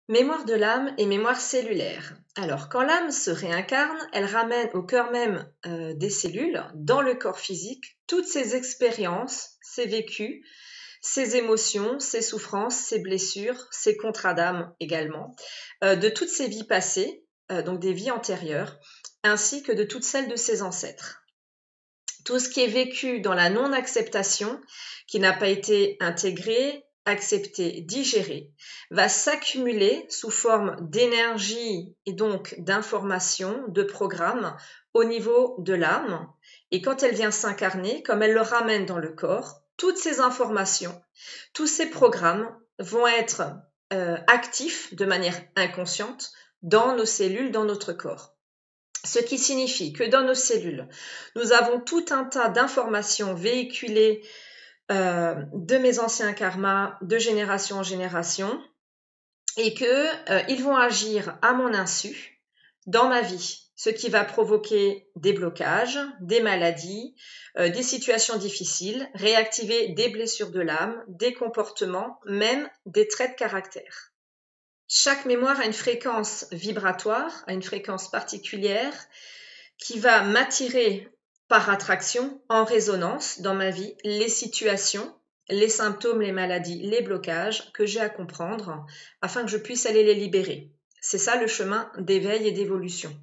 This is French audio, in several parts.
Mémoire de l'âme et mémoire cellulaire. Alors, quand l'âme se réincarne, elle ramène au cœur même des cellules, dans le corps physique, toutes ses expériences, ses vécus, ses émotions, ses souffrances, ses blessures, ses contrats d'âme également, de toutes ses vies passées, donc des vies antérieures, ainsi que de toutes celles de ses ancêtres. Tout ce qui est vécu dans la non-acceptation, qui n'a pas été intégré, accepté, digéré, va s'accumuler sous forme d'énergie et donc d'informations, de programmes au niveau de l'âme. Et quand elle vient s'incarner, comme elle le ramène dans le corps, toutes ces informations, tous ces programmes vont être actifs de manière inconsciente dans nos cellules, dans notre corps. Ce qui signifie que dans nos cellules, nous avons tout un tas d'informations véhiculées de mes anciens karmas, de génération en génération, et qu'ils vont agir à mon insu dans ma vie, ce qui va provoquer des blocages, des maladies, des situations difficiles, réactiver des blessures de l'âme, des comportements, même des traits de caractère. Chaque mémoire a une fréquence vibratoire, a une fréquence particulière, qui va m'attirer par attraction, en résonance dans ma vie, les situations, les symptômes, les maladies, les blocages que j'ai à comprendre afin que je puisse aller les libérer. C'est ça le chemin d'éveil et d'évolution.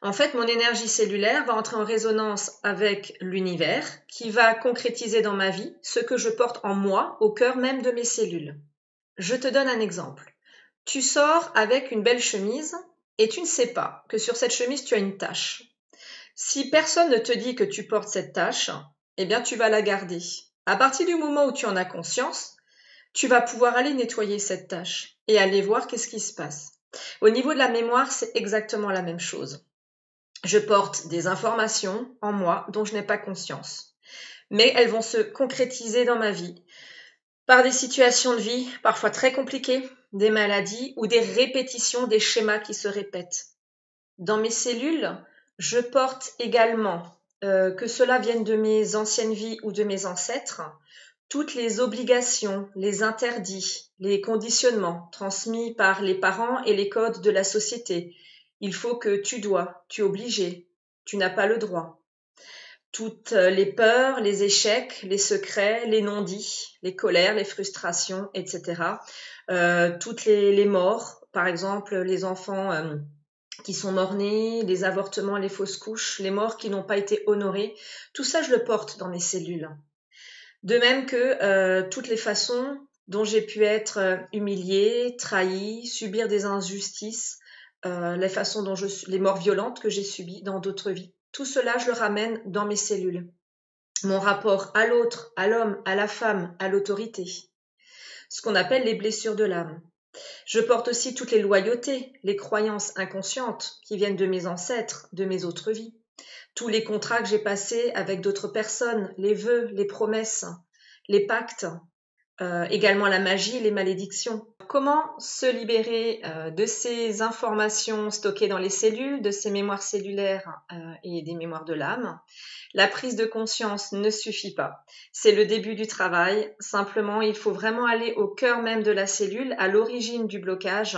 En fait, mon énergie cellulaire va entrer en résonance avec l'univers qui va concrétiser dans ma vie ce que je porte en moi, au cœur même de mes cellules. Je te donne un exemple. Tu sors avec une belle chemise et tu ne sais pas que sur cette chemise tu as une tache. Si personne ne te dit que tu portes cette tache, eh bien tu vas la garder. À partir du moment où tu en as conscience, tu vas pouvoir aller nettoyer cette tache et aller voir qu'est-ce qui se passe. Au niveau de la mémoire, c'est exactement la même chose. Je porte des informations en moi dont je n'ai pas conscience, mais elles vont se concrétiser dans ma vie par des situations de vie parfois très compliquées, des maladies ou des répétitions des schémas qui se répètent. Dans mes cellules, je porte également, que cela vienne de mes anciennes vies ou de mes ancêtres, toutes les obligations, les interdits, les conditionnements transmis par les parents et les codes de la société. Il faut que tu dois, tu es obligé, tu n'as pas le droit. Toutes les peurs, les échecs, les secrets, les non-dits, les colères, les frustrations, etc. Toutes les morts, par exemple les enfants qui sont morts-nés, les avortements, les fausses couches, les morts qui n'ont pas été honorés, tout ça je le porte dans mes cellules. De même que toutes les façons dont j'ai pu être humiliée, trahie, subir des injustices, les façons dont les morts violentes que j'ai subies dans d'autres vies. Tout cela, je le ramène dans mes cellules. Mon rapport à l'autre, à l'homme, à la femme, à l'autorité. Ce qu'on appelle les blessures de l'âme. Je porte aussi toutes les loyautés, les croyances inconscientes qui viennent de mes ancêtres, de mes autres vies. Tous les contrats que j'ai passés avec d'autres personnes, les vœux, les promesses, les pactes, également la magie, les malédictions. Comment se libérer de ces informations stockées dans les cellules, de ces mémoires cellulaires et des mémoires de l'âme? La prise de conscience ne suffit pas. C'est le début du travail. Simplement, il faut vraiment aller au cœur même de la cellule, à l'origine du blocage,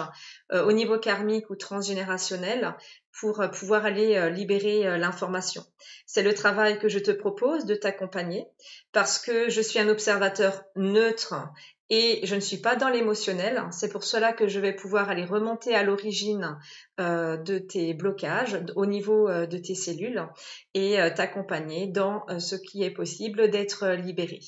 au niveau karmique ou transgénérationnel, pour pouvoir aller libérer l'information. C'est le travail que je te propose de t'accompagner parce que je suis un observateur neutre et je ne suis pas dans l'émotionnel. C'est pour cela que je vais pouvoir aller remonter à l'origine de tes blocages au niveau de tes cellules et t'accompagner dans ce qui est possible d'être libéré.